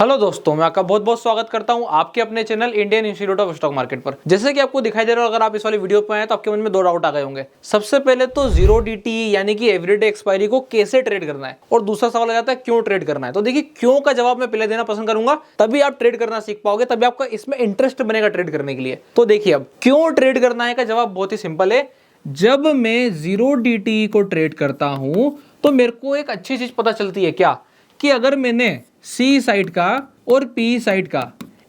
Hello दोस्तों, मैं आपका बहुत बहुत स्वागत करता हूं आपके अपने channel Indian institute of stock market पर। जैसे कि आपको दिखाई दे रहा है, अगर आप इस वाली वीडियो पे आए तो आपके मन में दो डाउट आ गए होंगे। सबसे पहले तो जीरो डीटी यानी कि एवरीडे एक्सपायरी को कैसे ट्रेड करना है, और दूसरा सवाल आ जाता है क्यों ट्रेड करना है। तो देखिए, क्यों का जवाब मैं पहले देना पसंद करूंगा, तभी आप ट्रेड करना सीख पाओगे, तभी आपका इसमें इंटरेस्ट बनेगा ट्रेड करने के लिए। तो देखिए, अब क्यों ट्रेड करना है का जवाब बहुत ही सिंपल है। जब मैं जीरो डीटी को ट्रेड करता हूं तो मेरे को एक अच्छी चीज पता चलती है, क्या कि अगर मैंने सी साइड का और पी साइड का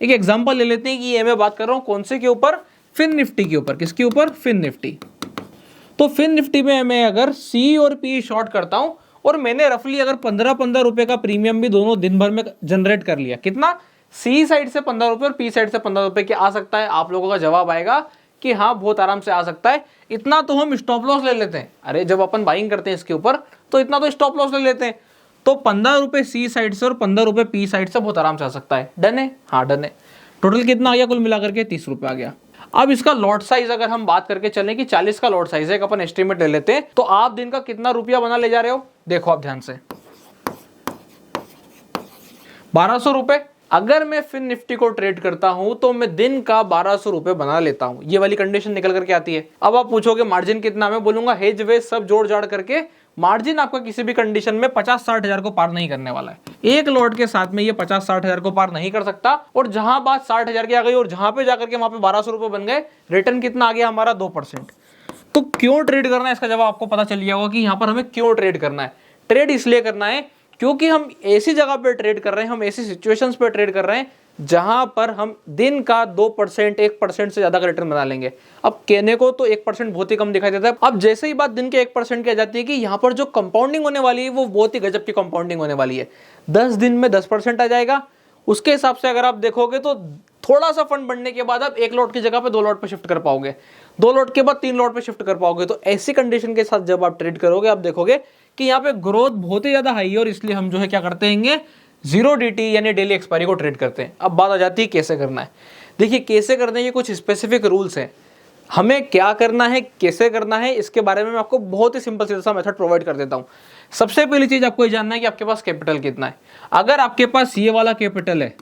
एक एग्जांपल ले लेते हैं कि ये मैं बात कर रहा हूं कौन से के ऊपर, फिन निफ्टी के ऊपर। किसके ऊपर? Fin Nifty. तो फिन निफ्टी में मैं अगर सी और पी शॉर्ट करता हूं और मैंने रफली अगर 15-15 रुपए का प्रीमियम भी दोनों दिन भर में जनरेट कर लिया, कितना? सी साइड से 15 रुपए और पी साइड से 15 रुपए के आ सकता है। आप लोगों का जवाब आएगा कि हाँ, बहुत आराम से आ सकता है। इतना तो हम स्टॉप लॉस ले लेते हैं। अरे, जब अपन बाइंग करते हैं इसके ऊपर तो इतना तो स्टॉप लॉस ले लेते हैं। तो 15 रुपए सी साइड से और 15 रुपए पी साइड से बहुत आराम से आ सकता है। डन है? हाँ, डन है। टोटल कितना आ गया? कुल मिलाकर के 30 रुपए आ गया। अब इसका लॉट साइज अगर हम बात करके चलें कि 40 का लॉट साइज है, अपन एस्टिमेट ले लेते हैं, तो आप दिन का कितना रुपया बना ले जा रहे हो? देखो आप ध्यान से, 1200 रुपए। अगर मैं फिन निफ्टी को ट्रेड करता हूं तो मैं दिन का 1200 रुपए बना लेता हूं। ये वाली कंडीशन निकल करके आती है। अब आप पूछोगे मार्जिन कितना? मैं बोलूंगा हेज वेज सब जोड़ जाड़ करके मार्जिन आपका किसी भी कंडीशन में 50-60 हजार को पार नहीं करने वाला है। एक लॉट के साथ में ये 50-60 हजार को पार नहीं कर सकता। और जहां बात 60 हजार की आ गई और जहां पे जाकर के वहां पे 1200 रुपए बन गए, रिटर्न कितना आ गया हमारा? 2%। तो क्यों ट्रेड करना है, इसका जवाब आपको पता चल गया होगा कि यहां पर हमें क्यों ट्रेड करना है। ट्रेड इसलिए करना है क्योंकि हम ऐसी जगह पे ट्रेड कर रहे हैं, हम ऐसी सिचुएशंस पे ट्रेड कर रहे हैं जहां पर हम दिन का 2%, 1% से ज्यादा का रिटर्न बना लेंगे। अब कहने को तो 1% बहुत ही कम दिखाई देता है। अब जैसे ही बात दिन के 1% की आ जाती है कि यहां पर जो कंपाउंडिंग होने वाली है वो बहुत ही गजब की कंपाउंडिंग होने वाली है। 10 दिन में 10% आ जाएगा। उसके हिसाब से अगर आप देखोगे तो थोड़ा सा फंड बढ़ने के बाद आप एक लॉट की जगह पे 2 लॉट पे शिफ्ट कर पाओगे, 2 लॉट के बाद 3 लॉट पे शिफ्ट कर पाओगे। तो ऐसी कंडीशन के साथ जब आप ट्रेड करोगे, आप देखोगे कि यहाँ पे ग्रोथ बहुत ही ज्यादा हाई है, और इसलिए हम जो है क्या करते हैं, जीरो डीटी यानी डेली एक्सपायरी को ट्रेड करते हैं। अब बात आ जाती है कैसे करना है। देखिए, कैसे करने के कुछ स्पेसिफिक रूल्स हैं। हमें क्या करना है, कैसे करना है, इसके बारे में मैं आपको बहुत ही सिंपल सीधा सा मेथड प्रोवाइड कर देता हूं। सबसे पहली चीज आपको ये जानना है कि आपके पास कैपिटल कितना है। अगर आपके पास ये वाला कैपिटल है,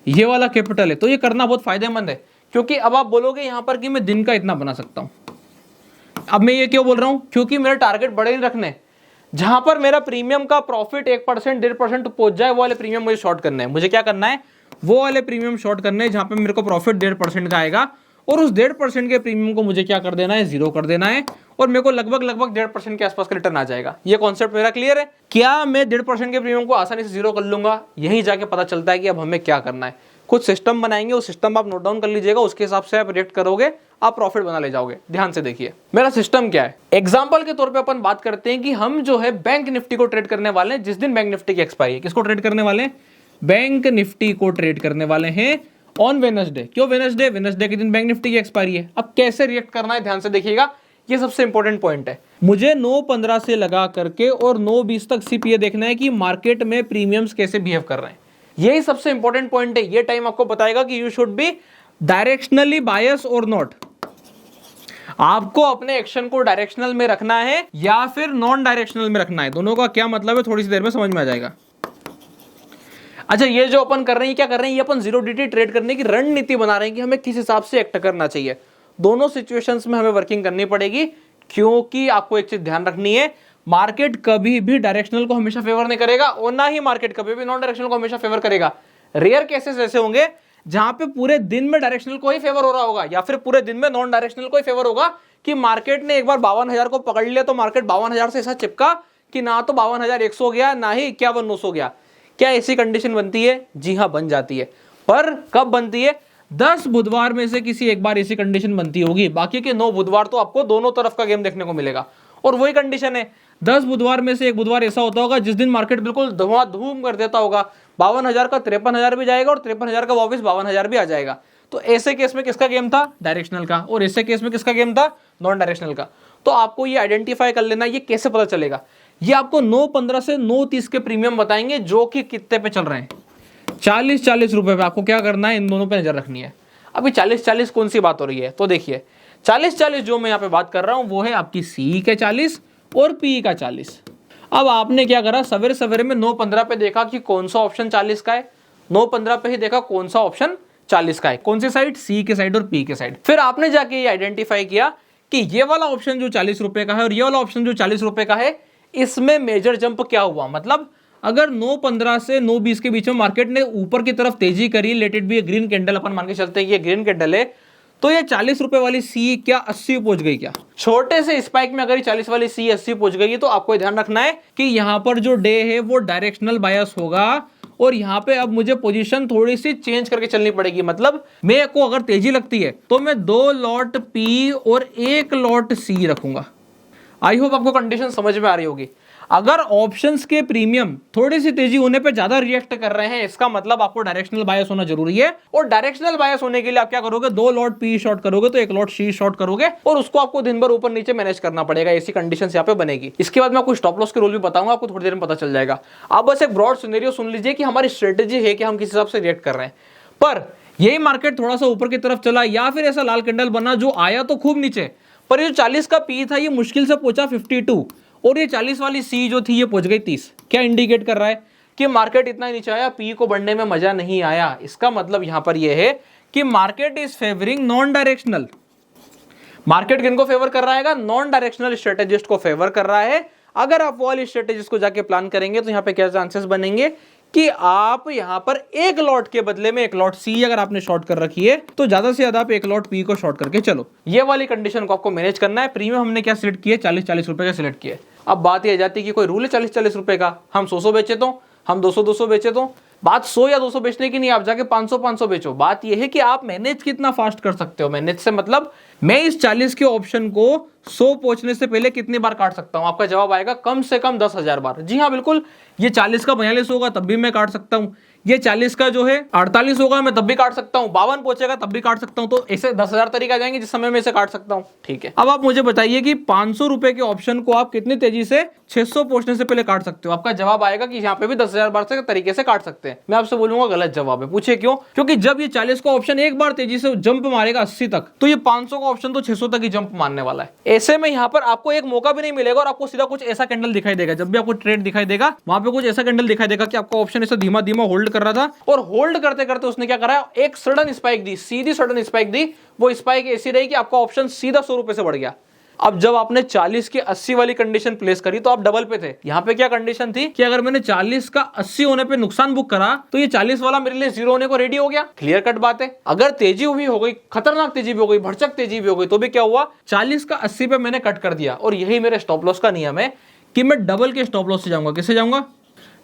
ये वाला कैपिटल है, तो ये करना बहुत फायदेमंद है। क्योंकि अब आप बोलोगे यहां पर कि मैं दिन का इतना बना सकता हूं। अब मैं ये क्यों बोल रहा हूं? क्योंकि मेरे टारगेट बड़े नहीं रखने। जहां पर मेरा प्रीमियम का प्रॉफिट 1%, 1.5% पहुंच जाए, वो वाले प्रीमियम मुझे शॉर्ट करना है। मुझे क्या करना है? वो वाले प्रीमियम शॉर्ट करने हैं जहां पे मेरे को प्रॉफिट 1.5% का आएगा, और उस 1.5% के प्रीमियम को मुझे क्या कर देना है? जीरो कर देना है, और मेरे को लगभग 1.5% के आसपास का रिटर्न आ जाएगा। ये कॉन्सेप्ट मेरा क्लियर है? क्या मैं 1.5% के प्रीमियम को आसानी से जीरो कर लूंगा? यहीं जाके पता चलता है कि अब हमें क्या करना है। कुछ सिस्टम बनाएंगे, उस सिस्टम आप नोट डाउन कर लीजिएगा, उसके हिसाब से आप रिएक्ट करोगे, आप प्रॉफिट बना ले जाओगे। ध्यान से देखिए मेरा सिस्टम क्या है। एग्जांपल के तौर पे अपन बात करते हैं कि हम जो है बैंक निफ्टी को ट्रेड करने वाले हैं जिस दिन बैंक निफ्टी की एक्सपायरी है। किसको ट्रेड करने वाले हैं? बैंक निफ्टी को ट्रेड करने वाले हैं ऑन वेडनेसडे। क्यों वेडनेसडे? वेडनेसडे के दिन बैंक निफ्टी की एक्सपायरी है। अब कैसे रिएक्ट करना है, ध्यान से देखिएगा, ये सबसे इंपॉर्टेंट पॉइंट है। मुझे 9:15 से लगा करके और 9:20 तक सिर्फ ये देखना है कि मार्केट में प्रीमियम्स कैसे बिहेव कर रहे हैं। यही सबसे इंपॉर्टेंट पॉइंट है। ये टाइम आपको बताएगा कि यू शुड बी डायरेक्शनली बायस और नॉट। आपको अपने एक्शन को डायरेक्शनल में रखना है या फिर नॉन डायरेक्शनल में रखना है। दोनों का क्या मतलब है, थोड़ी सी देर में समझ में आ जाएगा। अच्छा, ये जो अपन कर रहे हैं, क्या कर रहे हैं? ये अपन जीरो डीटी ट्रेड करने की रणनीति बना रहे हैं कि हमें किस हिसाब से एक्ट करना चाहिए। दोनों सिचुएशंस में हमें वर्किंग करनी पड़ेगी, क्योंकि आपको एक चीज ध्यान रखनी है, मार्केट कभी भी डायरेक्शनल को हमेशा फेवर नहीं करेगा, और ना ही मार्केट कभी भी नॉन डायरेक्शनल को हमेशा फेवर करेगा। रेयर केसेस ऐसे होंगे जहां पे पूरे दिन में डायरेक्शनल को ही फेवर हो रहा होगा, या फिर पूरे दिन में नॉन डायरेक्शनल को ही फेवर होगा, कि मार्केट ने एक बार 52,000 को पकड़ लिया तो मार्केट 52,000 से ऐसा चिपका कि ना तो 52,100 गया, ना ही 51,900 गया। क्या ऐसी कंडीशन बनती है? जी हाँ, बन जाती है। पर कब बनती है? 10 बुधवार में से किसी एक बार ऐसी कंडीशन बनती होगी, बाकी के 9 बुधवार तो आपको दोनों तरफ का गेम देखने को मिलेगा। और वही कंडीशन है, 10 बुधवार में से एक बुधवार ऐसा होता होगा जिस दिन मार्केट बिल्कुल धुआं कर देता होगा। 52,000 का 53,000 भी जाएगा और 53,000 का वापस 52,000 भी आ जाएगा। तो ऐसे केस में किसका गेम था? डायरेक्शनल का। और ऐसे केस में किसका गेम था? नॉन डायरेक्शनल का। तो आपको ये आइडेंटिफाई कर लेना। ये कैसे पता चलेगा? ये आपको 9:15 से 9:30 के प्रीमियम बताएंगे, जो कि कितने पे चल रहे हैं? 40-40 रुपए पे। आपको क्या करना है? इन दोनों पे नजर रखनी है। अभी 40-40 कौन सी बात हो रही है? तो देखिए, 40-40 जो मैं यहाँ पे बात कर रहा हूं वो है आपकी सी के 40 और पी का 40। अब आपने क्या करा, सवेरे सवेरे में 9:15 पे देखा कि कौन सा ऑप्शन 40 का है, 9:15 पे ही देखा कौन सा ऑप्शन 40 का है, कौन सी साइड, सी के साइड और पी के साइड। फिर आपने जाके ये आइडेंटिफाई किया कि ये वाला ऑप्शन जो 40 रुपए का है और ये वाला ऑप्शन जो 40 रुपए का है, इसमें मेजर जंप क्या हुआ, मतलब अगर 9:15 से 9:20 के बीच में मार्केट ने ऊपर की तरफ तेजी करी, let it be green candle, अपन मान के चलते हैं ये ग्रीन कैंडल है, तो ये 40 रुपए वाली सी क्या 80 पहुंच गई क्या? छोटे से स्पाइक में अगर ये 40 वाली सी 80 पहुंच गई तो आपको ध्यान रखना है कि यहां पर जो डे है वो डायरेक्शनल बायस होगा और यहां पे अब मुझे पोजीशन थोड़ी सी चेंज करके चलनी पड़ेगी। मतलब मेरे को अगर तेजी लगती है तो मैं 2 लॉट पी और 1 लॉट सी रखूंगा। आई होप आपको कंडीशन समझ में आ रही होगी। अगर ऑप्शंस के प्रीमियम थोड़ी सी तेजी होने पे ज्यादा रिएक्ट कर रहे हैं, इसका मतलब आपको डायरेक्शनल बायस होना जरूरी है। और डायरेक्शनल बायस होने के लिए आप क्या करोगे, 2 लॉट पी शॉर्ट करोगे तो 1 लॉट सी शॉर्ट करोगे और उसको आपको दिन भर ऊपर नीचे मैनेज करना पड़ेगा। ऐसी कंडीशन यहाँ पे बनेगी। इसके बाद मैं आपको स्टॉप लॉस के रूल भी बताऊंगा, आपको थोड़ी देर में पता चल जाएगा। आप बस एक ब्रॉड सिनेरियो सुन लीजिए कि हमारी स्ट्रेटेजी है कि हम किस हिसाब से रिएक्ट कर रहे हैं। पर यही मार्केट थोड़ा सा ऊपर की तरफ चला या फिर ऐसा लाल कैंडल बना जो आया तो खूब नीचे, पर ये जो 40 का पी था ये मुश्किल से पहुंचा 52 और ये 40 वाली सी जो थी ये पहुंच गई 30। क्या इंडिकेट कर रहा है कि मार्केट इतना नीचे आया, पी को बढ़ने में मजा नहीं आया। इसका मतलब यहां पर यह है कि market is favouring non directional. Market किनको फेवर कर रहा है, नॉन डायरेक्शनल स्ट्रेटेजिस्ट को फेवर कर रहा है। अगर आप वो वाली स्ट्रेटेजिस्ट को जाके प्लान करेंगे तो यहां पे क्या चांसेस बनेंगे कि आप यहां पर 1 लॉट के बदले में 1 लॉट सी अगर आपने शॉर्ट कर रखी है तो ज्यादा से ज्यादा आप 1 लॉट पी को शॉर्ट करके चलो। ये वाली कंडीशन को आपको मैनेज करना है। प्रीमियम हमने क्या सिलेक्ट किया, 40-40 रुपए का सिलेक्ट किया। अब बात यह आ जाती है कि कोई रूल है 40-40 रुपए का, हम 100 बेचे तो, हम 200 बेचे तो। बात 100 या 200 बेचने की नहीं, आप जाके 500 बेचो। बात यह है कि आप मैनेज कितना फास्ट कर सकते हो। मैनेज से मतलब मैं इस 40 के ऑप्शन को 100 पहुंचने से पहले कितनी बार काट सकता हूं। आपका जवाब आएगा कम से कम 10,000 बार। जी हाँ बिल्कुल, ये 40 का 42 होगा तब भी मैं काट सकता हूं, ये 40 का जो है 48 होगा मैं तब भी काट सकता हूं, 52 पहुंचेगा तब भी काट सकता हूं। तो ऐसे 10,000 तरीके आ जाएंगे जिस समय में इसे काट सकता हूं। ठीक है, अब आप मुझे बताइए कि 500 रुपए के ऑप्शन को आप कितनी तेजी से 600 पहुंचने से पहले काट सकते हो। आपका जवाब आएगा कि यहाँ पे भी 10,000 बार से तरीके से काट सकते हैं। मैं आपसे बोलूंगा गलत जवाब है। पूछे क्यों? क्योंकि जब ये 40 का ऑप्शन एक बार तेजी से जंप मारेगा 80 तक, तो ये 500 का ऑप्शन तो 600 तक ही जंप मारने वाला है। ऐसे में यहाँ पर आपको एक मौका भी नहीं मिलेगा और आपको सीधा कुछ ऐसा कैंडल दिखाई देगा। जब भी आपको ट्रेड दिखाई देगा वहां पे कुछ ऐसा कैंडल दिखाई देगा कि आपका ऑप्शन ऐसा धीमा धीमा होल्ड कर रहा था और होल्ड करते करते उसने क्या करा, एक सडन स्पाइक दी, सीधी सडन स्पाइक दी। वो स्पाइक ऐसी रही कि आपका ऑप्शन सीधा 100 रुपए से बढ़ गया। अब जब आपने 40 की 80 वाली कंडीशन प्लेस करी तो आप डबल पे थे। यहां पे क्या कंडीशन थी कि अगर मैंने 40 का 80 होने पे नुकसान बुक करा तो ये 40 वाला मेरे लिए 0 होने को रेडी हो गया। क्लियर कट बात है। अगर तेजी हुई हो गई, खतरनाक तेजी भी हो गई, भरचक तेजी भी हो गई, तो भी क्या हुआ, 40 का 80 पे मैंने कट कर दिया। और यही मेरे स्टॉप लॉस का नियम है कि मैं डबल के स्टॉप लॉस से जाऊंगा। किससे जाऊंगा?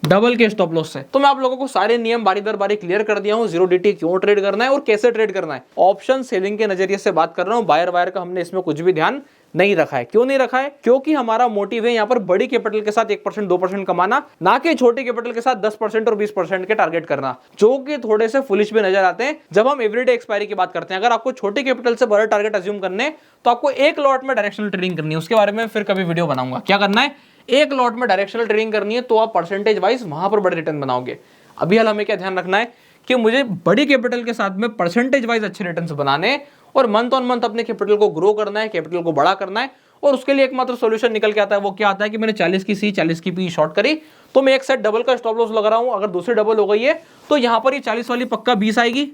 डबल के स्टॉप लॉस से। तो मैं आप लोगों को सारे नियम बारी दर बारी क्लियर कर दिया हूं। 0DT क्यों ट्रेड करना है और कैसे ट्रेड करना है। ऑप्शन सेलिंग के नजरिए से बात कर रहा हूं। बायर वायर का हमने इसमें कुछ भी ध्यान नहीं रखा है। क्यों नहीं रखा है? क्योंकि हमारा मोटिव है यहाँ पर बड़ी कैपिटल के साथ 1% 2% कमाना, ना कि छोटी कैपिटल के साथ 10% और 20% के टारगेट करना, जो कि थोड़े से फुलिश भी नजर आते हैं जब हम एवरीडे एक्सपायरी की बात करते हैं। अगर आपको छोटी कैपिटल से बड़ा टारगेट अज्यूम करने तो आपको 1 लॉट में डायरेक्शनल ट्रेडिंग करनी है। उसके बारे में फिर कभी वीडियो बनाऊंगा। क्या करना है, 1 लॉट में डायरेक्शनल ट्रेडिंग करनी है तो आप परसेंटेज वाइज वहां पर बड़े रिटर्न बनाओगे। अभी हाल हमें क्या ध्यान रखना है कि मुझे बड़ी कैपिटल के साथ में परसेंटेज वाइज अच्छे रिटर्न्स बनाने और मंथ ऑन मंथ अपने कैपिटल को ग्रो करना है, कैपिटल को बड़ा करना है। और उसके लिए एकमात्र सॉल्यूशन निकल के आता है। वो क्या आता है कि मैंने 40 की सी 40 की पी शॉर्ट करी तो मैं एक सेट डबल का स्टॉप लॉस लगा रहा हूं। अगर दूसरी डबल हो गई है तो यहां पर ये 40 वाली पक्का 20 आएगी।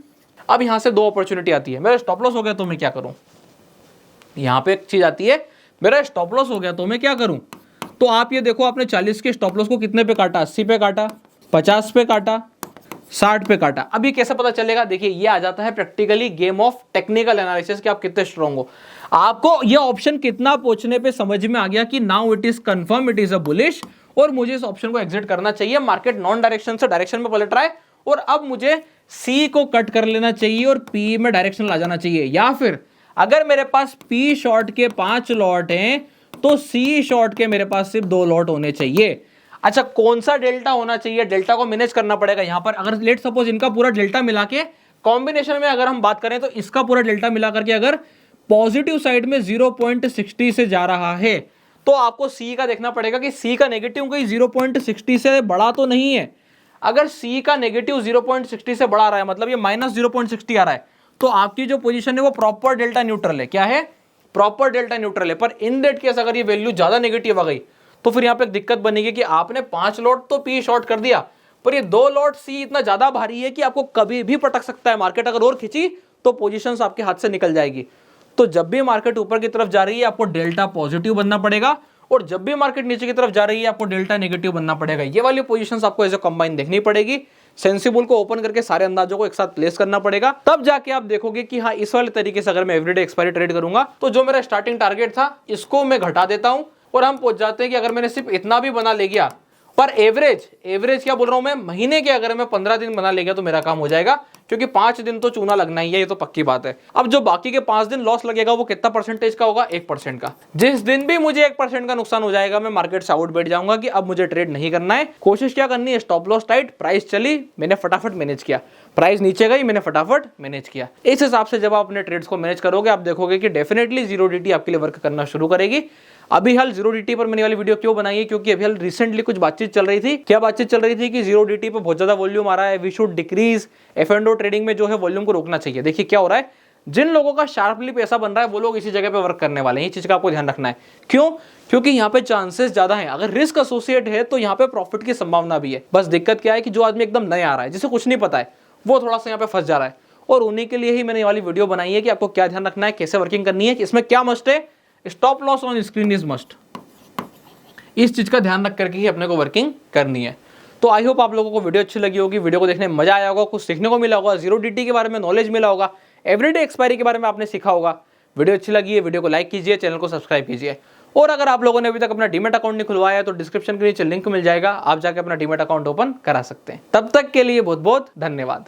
अब यहां से 2 अपॉर्चुनिटी आती है। मेरा स्टॉप लॉस हो गया तो मैं क्या करूं, यहां पे एक चीज आती है, मेरा स्टॉप लॉस हो गया तो मैं क्या करूं। तो आप ये देखो, आपने 40 के स्टॉप लॉस को कितने पे काटा, 80 पे काटा, 50 पे काटा, 60 पे काटा। अब ये कैसे पता चलेगा? देखिए ये आ जाता है practically game of technical analysis कि आप कितने स्ट्रांग हो। आपको ये ऑप्शन कितना पहुंचने पे समझ में आ गया कि now it is confirm, it is a bullish और मुझे इस ऑप्शन को एग्जिट करना चाहिए। मार्केट नॉन डायरेक्शन से डायरेक्शन में पलट रहा है और अब मुझे सी को कट कर लेना चाहिए और पी में डायरेक्शन ला जाना चाहिए। या फिर अगर मेरे पास पी शॉर्ट के 5 लॉट हैं तो सी शॉर्ट के मेरे पास सिर्फ 2 लॉट होने चाहिए। अच्छा, कौन सा डेल्टा होना चाहिए? डेल्टा को मैनेज करना पड़ेगा। यहां पर अगर लेट सपोज इनका पूरा डेल्टा मिला के कॉम्बिनेशन में अगर हम बात करें तो इसका पूरा डेल्टा मिला करके अगर पॉजिटिव साइड में 0.60 से जा रहा है तो आपको सी का देखना पड़ेगा कि सी का नेगेटिव कहीं 0.60 से बड़ा तो नहीं है। अगर सी का नेगेटिव 0.60 से बड़ा रहा है, मतलब ये -0.60 आ रहा है, तो आपकी जो पोजीशन है वो प्रॉपर डेल्टा न्यूट्रल है। क्या है? प्रॉपर डेल्टा न्यूट्रल है। पर इन दैट केस अगर ये वैल्यू ज्यादा नेगेटिव आ गई तो फिर यहां पे एक दिक्कत बनेगी कि आपने 5 लॉट तो पी शॉर्ट कर दिया पर ये 2 लॉट सी इतना ज्यादा भारी है कि आपको कभी भी पटक सकता है। मार्केट अगर और खींची तो पोजीशंस आपके हाथ से निकल जाएगी। तो जब भी मार्केट ऊपर की तरफ जा रही है आपको डेल्टा पॉजिटिव बनना पड़ेगा, और जब भी मार्केट नीचे की तरफ जा रही है आपको डेल्टा नेगेटिव बनना पड़ेगा। ये वाली पोजीशंस आपको ऐसे कंबाइन देखनी पड़ेगी। सेंसिबल को ओपन करके सारे अंदाजों को एक साथ प्लेस करना पड़ेगा, तब जाके आप देखोगे कि हाँ इस वाले तरीके से अगर मैं एवरीडे एक्सपायरी ट्रेड करूंगा तो जो मेरा स्टार्टिंग टारगेट था इसको मैं घटा देता हूं और हम पहुंच जाते हैं कि अगर मैंने सिर्फ इतना भी बना ले गया, पर एवरेज क्या बोल रहा हूं मैं, महीने के अगर मैं 15 दिन बना ले गया तो मेरा काम हो जाएगा, क्योंकि 5 दिन तो चूना लगना ही है, ये तो पक्की बात है। अब जो बाकी के 5 दिन लॉस लगेगा वो कितना परसेंटेज का होगा, 1% का। जिस दिन भी मुझे 1% का नुकसान हो जाएगा मैं मार्केट से आउट बैठ जाऊंगा कि अब मुझे ट्रेड नहीं करना है। कोशिश क्या करनी है, स्टॉप लॉस टाइट, प्राइस चली मैंने फटाफट मैनेज किया, प्राइस नीचे गई मैंने फटाफट मैनेज किया। इस हिसाब से जब आप अपने ट्रेड्स को मैनेज करोगे आप देखोगे कि डेफिनेटली जीरो डीटी आपके लिए वर्क करना शुरू करेगी। अभी हाल जीरो डीटी पर मैंने वाली वीडियो क्यों बनाई है, क्योंकि अभी हाल रिसेंटली कुछ बातचीत चल रही थी। क्या बातचीत चल रही थी कि जीरो डीटी पर बहुत ज्यादा वॉल्यूम आ रहा है, we should decrease F&O trading में जो है वॉल्यूम को रोकना चाहिए। देखिए क्या हो रहा है, जिन लोगों का शार्पली पैसा बन रहा है वो लोग इसी जगह पे वर्क करने वाले हैं। ये चीज का आपको ध्यान रखना है। क्यों? क्योंकि यहाँ पे चांसेस ज्यादा हैं, अगर रिस्क एसोसिएट है तो यहाँ पे प्रॉफिट की संभावना भी है। बस दिक्कत क्या है कि जो आदमी एकदम नया आ रहा है, जिसे कुछ नहीं पता है, वो थोड़ा सा यहाँ पे फंस जा रहा है, और उन्हीं के लिए ही मैंने ये वाली वीडियो बनाई है कि आपको क्या ध्यान रखना है, कैसे वर्किंग करनी है, इसमें क्या मस्ट है, stop loss on screen is must. इस चीज का ध्यान रख करके ही अपने को वर्किंग करनी है। तो आई होप आप लोगों को वीडियो अच्छी लगी होगी, वीडियो को देखने में मजा आया होगा, कुछ सीखने को मिला होगा, जीरो डीटी के बारे में नॉलेज मिला होगा, एवरीडे एक्सपायरी के बारे में आपने सीखा होगा। वीडियो अच्छी लगी है, वीडियो को लाइक कीजिए, चैनल को सब्सक्राइब कीजिए, और अगर आप लोगों ने अभी तक अपना डीमैट अकाउंट नहीं खुलवाया है तो डिस्क्रिप्शन के नीचे लिंक मिल जाएगा, आप जाकर अपना डीमैट अकाउंट ओपन करा सकते हैं। तब तक के लिए बहुत बहुत धन्यवाद।